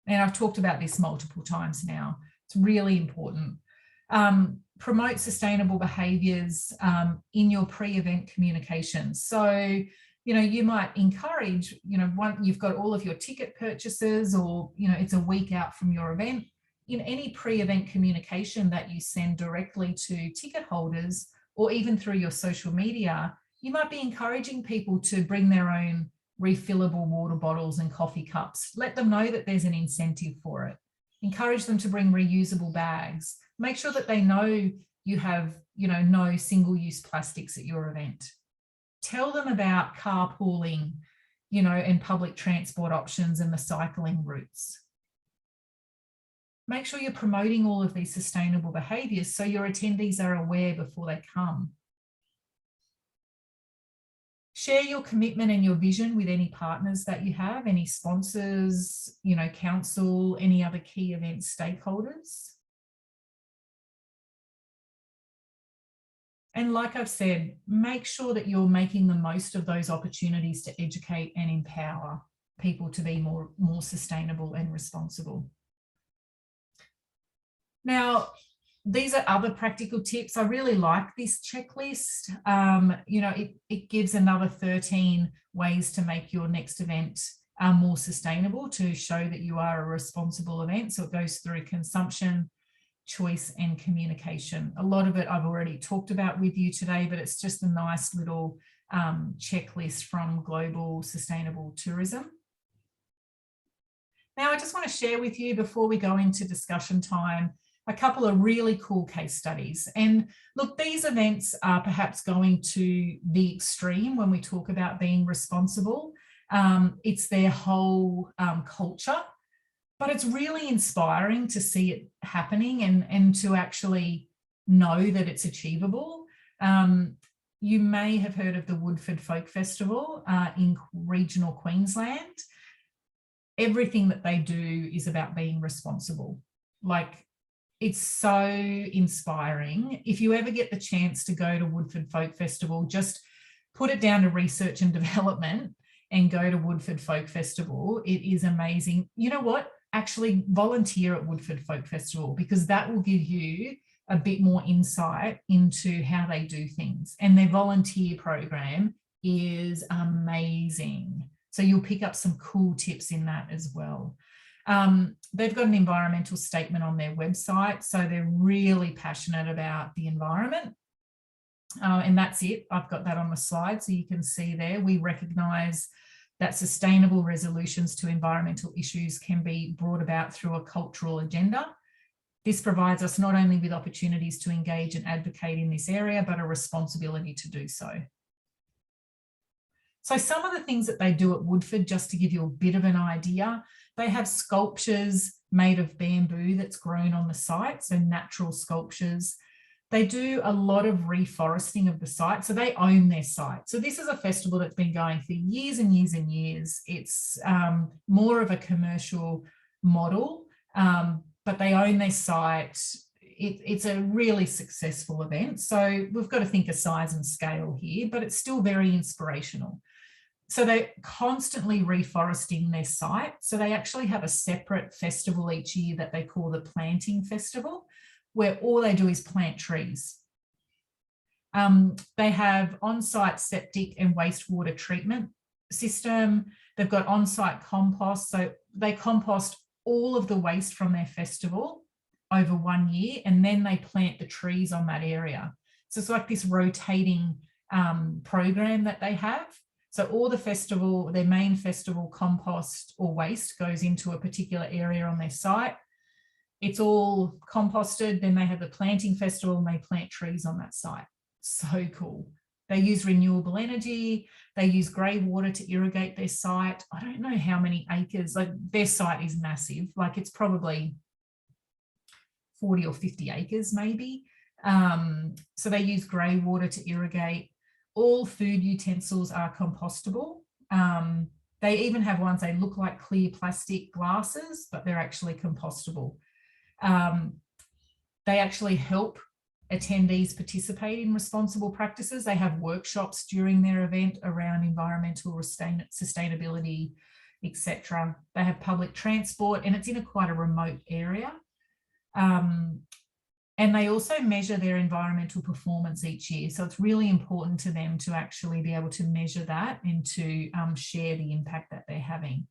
And I've talked about this multiple times now. It's really important. Promote sustainable behaviours in your pre-event communications. So, you might encourage, once you've got all of your ticket purchases, or, it's a week out from your event, in any pre-event communication that you send directly to ticket holders, or even through your social media, you might be encouraging people to bring their own refillable water bottles and coffee cups. Let them know that there's an incentive for it. Encourage them to bring reusable bags. Make sure that they know you have, no single-use plastics at your event. Tell them about carpooling, and public transport options and the cycling routes. Make sure you're promoting all of these sustainable behaviours so your attendees are aware before they come. Share your commitment and your vision with any partners that you have, any sponsors, council, any other key event stakeholders. And like I've said, make sure that you're making the most of those opportunities to educate and empower people to be more sustainable and responsible. Now, these are other practical tips. I really like this checklist. It gives another 13 ways to make your next event more sustainable, to show that you are a responsible event. So it goes through consumption, choice and communication. A lot of it I've already talked about with you today, but it's just a nice little checklist from Global Sustainable Tourism. Now, I just want to share with you, before we go into discussion time, a couple of really cool case studies. And look, these events are perhaps going to the extreme when we talk about being responsible. It's their whole culture, but it's really inspiring to see it happening and to actually know that it's achievable. You may have heard of the Woodford Folk Festival in regional Queensland. Everything that they do is about being responsible. Like, it's so inspiring. If you ever get the chance to go to Woodford Folk Festival, just put it down to research and development and go to Woodford Folk Festival. It is amazing. You know what? Actually volunteer at Woodford Folk Festival, because that will give you a bit more insight into how they do things. And their volunteer program is amazing. So you'll pick up some cool tips in that as well. They've got an environmental statement on their website, so they're really passionate about the environment. And that's it. I've got that on the slide, so you can see there. We recognise that sustainable resolutions to environmental issues can be brought about through a cultural agenda. This provides us not only with opportunities to engage and advocate in this area, but a responsibility to do so. So some of the things that they do at Woodford, just to give you a bit of an idea, they have sculptures made of bamboo that's grown on the site, so natural sculptures. They do a lot of reforesting of the site, so they own their site. So this is a festival that's been going for years and years and years. It's more of a commercial model, but they own their site. It's a really successful event. So we've got to think of size and scale here, but it's still very inspirational. So they're constantly reforesting their site. So they actually have a separate festival each year that they call the Planting Festival, where all they do is plant trees. They have on-site septic and wastewater treatment system. They've got on-site compost. So they compost all of the waste from their festival over 1 year, and then they plant the trees on that area. So it's like this rotating program that they have. So all the festival, their main festival compost or waste goes into a particular area on their site. It's all composted. Then they have the planting festival and they plant trees on that site. So cool. They use renewable energy. They use grey water to irrigate their site. I don't know how many acres, like their site is massive. Like it's probably 40 or 50 acres maybe. So they use grey water to irrigate. All food utensils are compostable. They even have ones, they look like clear plastic glasses, but they're actually compostable. They actually help attendees participate in responsible practices. They have workshops during their event around environmental sustainability, etc. They have public transport, and it's in quite a remote area. And they also measure their environmental performance each year. So it's really important to them to actually be able to measure that and to share the impact that they're having.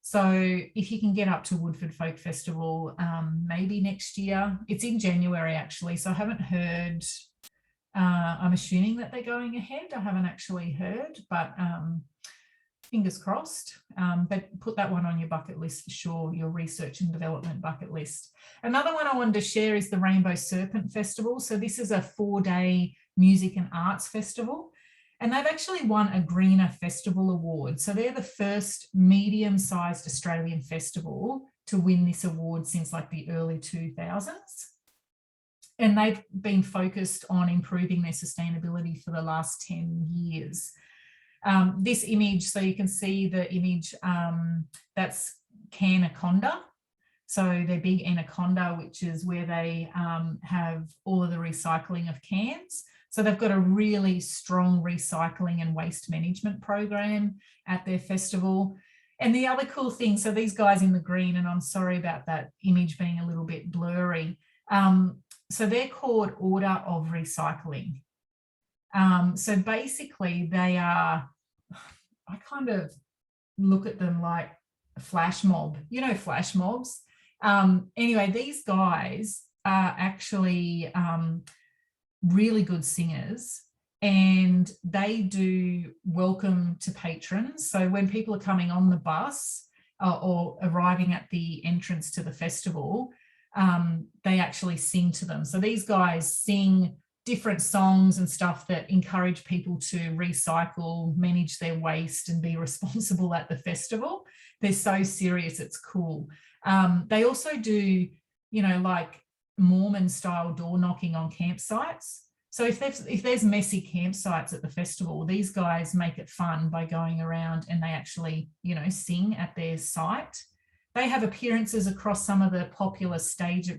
So if you can get up to Woodford Folk Festival, maybe next year, it's in January actually. So I haven't heard, I'm assuming that they're going ahead. I haven't actually heard, but fingers crossed. But put that one on your bucket list for sure, your research and development bucket list. Another one I wanted to share is the Rainbow Serpent Festival. So this is a 4-day music and arts festival. And they've actually won a Greener Festival Award. So they're the first medium-sized Australian festival to win this award since like the early 2000s. And they've been focused on improving their sustainability for the last 10 years. This image, so you can see the image, that's Canaconda. So their big anaconda, which is where they have all of the recycling of cans. So they've got a really strong recycling and waste management program at their festival. And the other cool thing, so these guys in the green, and I'm sorry about that image being a little bit blurry. So they're called Order of Recycling. So basically they are, I kind of look at them like a flash mob, you know, flash mobs. Anyway, these guys are actually really good singers, and they do welcome to patrons. So when people are coming on the bus or arriving at the entrance to the festival, they actually sing to them. So these guys sing different songs and stuff that encourage people to recycle, manage their waste and be responsible at the festival. They're so serious, it's cool. They also do, you know, like Mormon style door knocking on campsites. So if there's messy campsites at the festival, these guys make it fun by going around and they actually, you know, sing at their site. They have appearances across some of the popular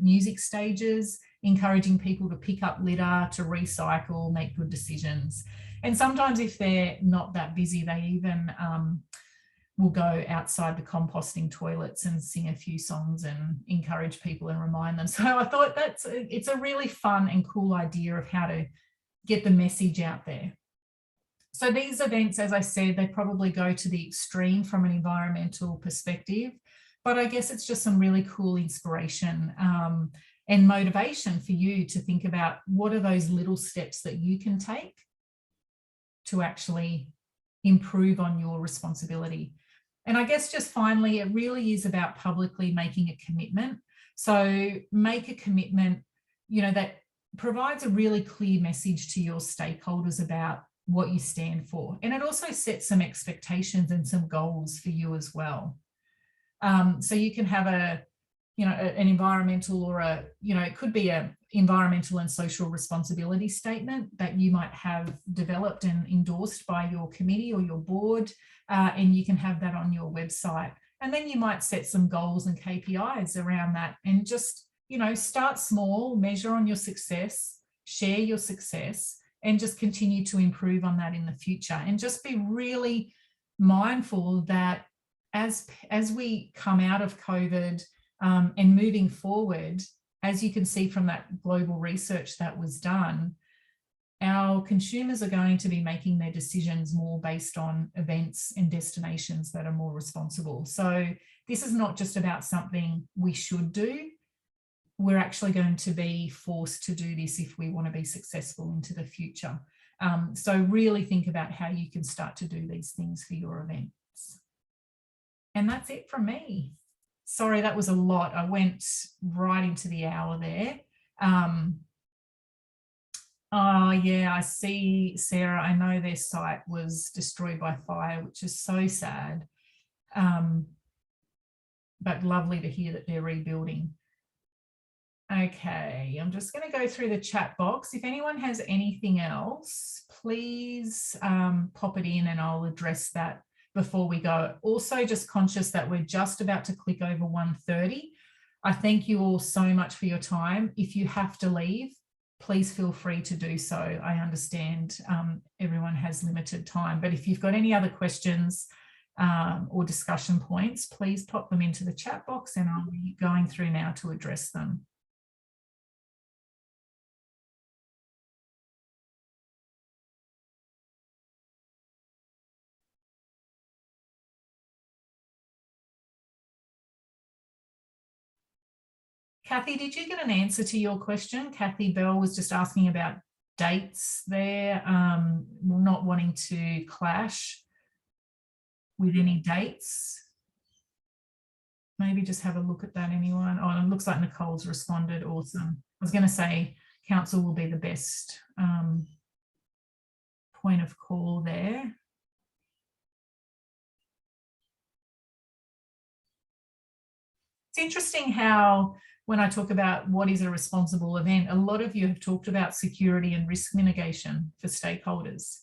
music stages, encouraging people to pick up litter, to recycle, make good decisions. And sometimes if they're not that busy, they even will go outside the composting toilets and sing a few songs and encourage people and remind them. So I thought it's a really fun and cool idea of how to get the message out there. So these events, as I said, they probably go to the extreme from an environmental perspective, but I guess it's just some really cool inspiration and motivation for you to think about what are those little steps that you can take to actually improve on your responsibility. And I guess just finally, it really is about publicly making a commitment. So make a commitment, you know, that provides a really clear message to your stakeholders about what you stand for. And it also sets some expectations and some goals for you as well. So you can have a, you know, an environmental or a, you know, it could be a environmental and social responsibility statement that you might have developed and endorsed by your committee or your board, and you can have that on your website. And then you might set some goals and KPIs around that and just, you know, start small, measure on your success, share your success, and just continue to improve on that in the future. And just be really mindful that as we come out of COVID and moving forward, as you can see from that global research that was done, our consumers are going to be making their decisions more based on events and destinations that are more responsible. So this is not just about something we should do. We're actually going to be forced to do this if we want to be successful into the future. So really think about how you can start to do these things for your events. And that's it from me. Sorry, that was a lot. I went right into the hour there. Oh yeah, I see, Sarah. I know their site was destroyed by fire, which is so sad. But lovely to hear that they're rebuilding. Okay, I'm just going to go through the chat box. If anyone has anything else, please pop it in and I'll address that before we go. Also, just conscious that we're just about to click over 1:30. I thank you all so much for your time. If you have to leave, please feel free to do so. I understand everyone has limited time, but if you've got any other questions or discussion points, please pop them into the chat box and I'll be going through now to address them. Kathy, did you get an answer to your question? Kathy Bell was just asking about dates there, not wanting to clash with any dates. Maybe just have a look at that, anyone. Oh, it looks like Nicole's responded. Awesome. I was going to say council will be the best point of call there. It's interesting how when I talk about what is a responsible event, a lot of you have talked about security and risk mitigation for stakeholders.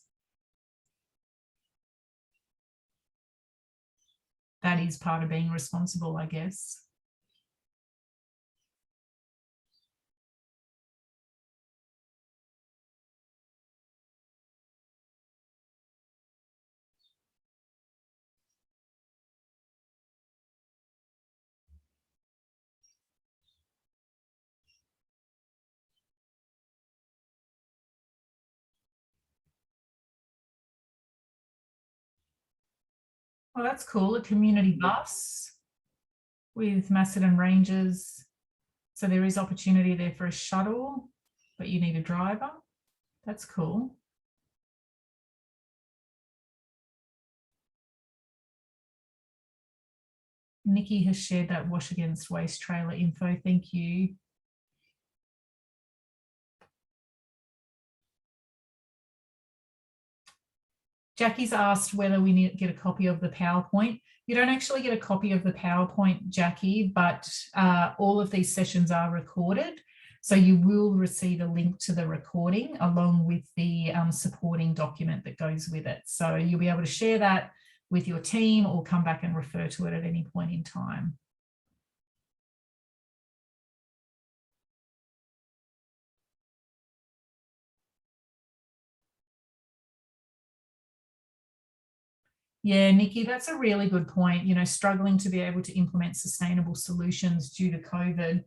That is part of being responsible, I guess. Well, that's cool. A community bus with Macedon Rangers. So there is opportunity there for a shuttle, but you need a driver. That's cool. Nikki has shared that wash against waste trailer info. Thank you. Jackie's asked whether we need to get a copy of the PowerPoint. You don't actually get a copy of the PowerPoint, Jackie, but all of these sessions are recorded. So you will receive a link to the recording along with the supporting document that goes with it. So you'll be able to share that with your team or come back and refer to it at any point in time. Yeah, Nikki, that's a really good point. You know, struggling to be able to implement sustainable solutions due to COVID.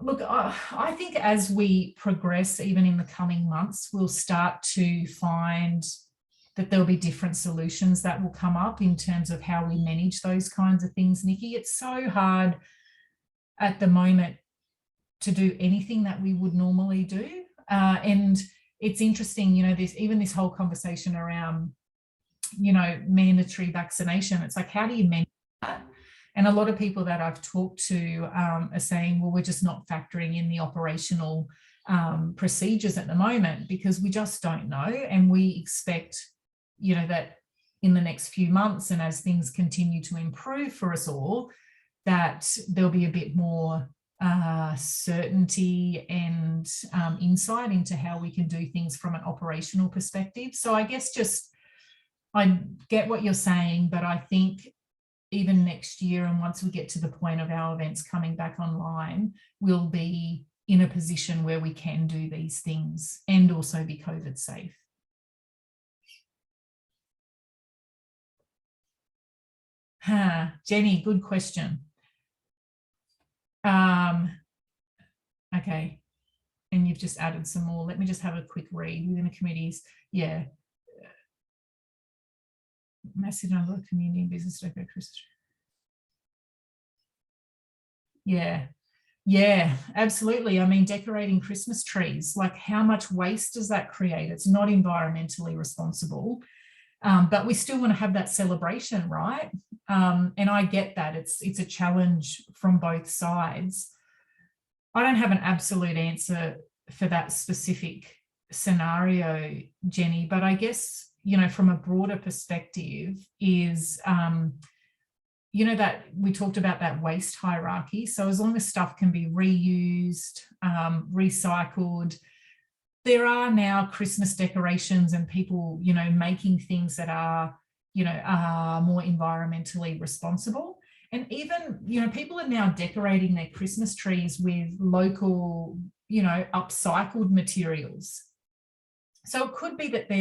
Look, I think as we progress, even in the coming months, we'll start to find that there'll be different solutions that will come up in terms of how we manage those kinds of things, Nikki. It's so hard at the moment to do anything that we would normally do. And it's interesting, you know, this whole conversation around, you know, mandatory vaccination. It's like, how do you manage that? And a lot of people that I've talked to are saying, well, we're just not factoring in the operational procedures at the moment because we just don't know. And we expect, you know, that in the next few months and as things continue to improve for us all, that there'll be a bit more certainty and insight into how we can do things from an operational perspective. So I guess I get what you're saying, but I think even next year and once we get to the point of our events coming back online, we'll be in a position where we can do these things and also be COVID safe. Jenny, good question. Okay, and you've just added some more. Let me just have a quick read within the committees. Yeah. Massive number of community and business decorated Christmas. Yeah, absolutely. I mean, decorating Christmas trees, like how much waste does that create? It's not environmentally responsible, but we still want to have that celebration, right? And I get that it's a challenge from both sides. I don't have an absolute answer for that specific scenario, Jenny, but I guess, you know, from a broader perspective is, you know, that we talked about that waste hierarchy. So as long as stuff can be reused, recycled, there are now Christmas decorations and people, you know, making things that are, you know, are more environmentally responsible. And even, you know, people are now decorating their Christmas trees with local, you know, upcycled materials. So it could be that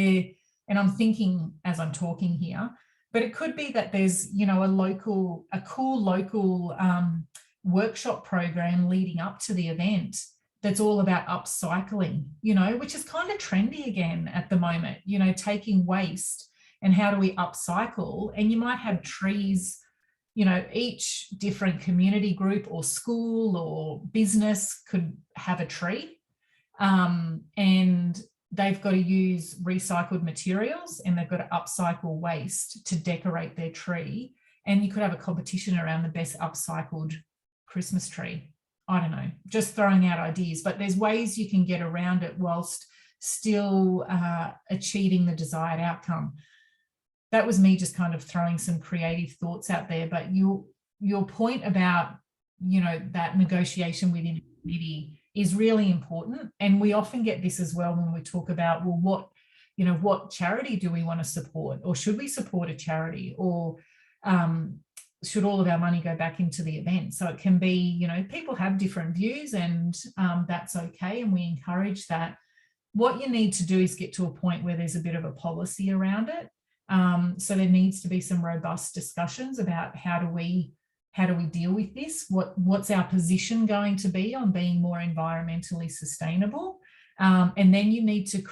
and I'm thinking as I'm talking here, but it could be that there's, you know, a cool local workshop program leading up to the event that's all about upcycling, you know, which is kind of trendy again at the moment, you know, taking waste and how do we upcycle? And you might have trees, you know, each different community group or school or business could have a tree, and they've got to use recycled materials and they've got to upcycle waste to decorate their tree. And you could have a competition around the best upcycled Christmas tree. I don't know, just throwing out ideas, but there's ways you can get around it whilst still achieving the desired outcome. That was me just kind of throwing some creative thoughts out there, but your point about, you know, that negotiation within a committee is really important. And we often get this as well when we talk about, well, what charity do we want to support? Or should we support a charity? Or should all of our money go back into the event? So it can be, you know, people have different views and that's okay. And we encourage that. What you need to do is get to a point where there's a bit of a policy around it. So there needs to be some robust discussions about how do we deal with this? What's our position going to be on being more environmentally sustainable? And then you need to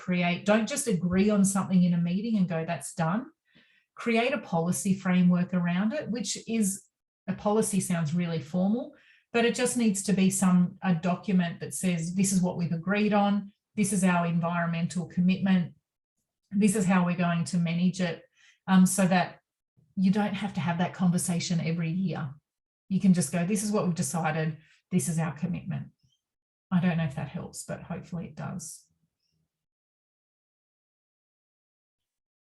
don't just agree on something in a meeting and go, that's done. Create a policy framework around it, which is, a policy sounds really formal, but it just needs to be a document that says, this is what we've agreed on. This is our environmental commitment. This is how we're going to manage it, so that you don't have to have that conversation every year. You can just go, this is what we've decided. This is our commitment. I don't know if that helps, but hopefully it does.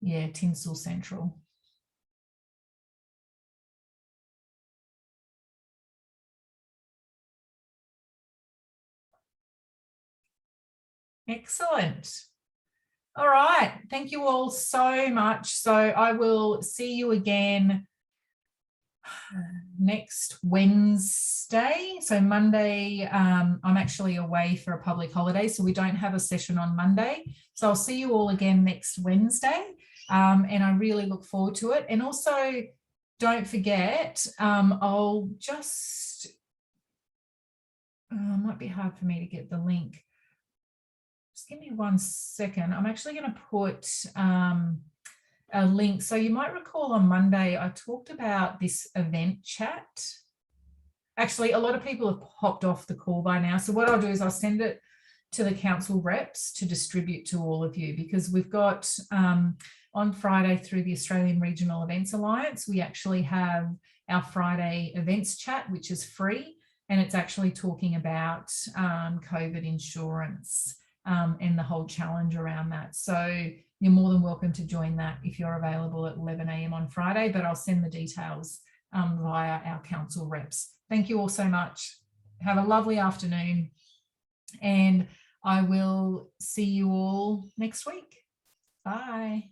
Yeah, Tinsel Central. Excellent. All right. Thank you all so much. So I will see you again next Wednesday. So Monday, I'm actually away for a public holiday, so we don't have a session on Monday. So I'll see you all again next Wednesday. And I really look forward to it. And also, don't forget, I'll just, might be hard for me to get the link. Just give me 1 second. I'm actually going to put a link. So you might recall on Monday, I talked about this event chat. Actually, a lot of people have hopped off the call by now. So what I'll do is I'll send it to the council reps to distribute to all of you, because we've got on Friday through the Australian Regional Events Alliance, we actually have our Friday events chat, which is free. And it's actually talking about COVID insurance and the whole challenge around that. So you're more than welcome to join that if you're available at 11 a.m. on Friday, but I'll send the details via our council reps. Thank you all so much. Have a lovely afternoon, and I will see you all next week. Bye.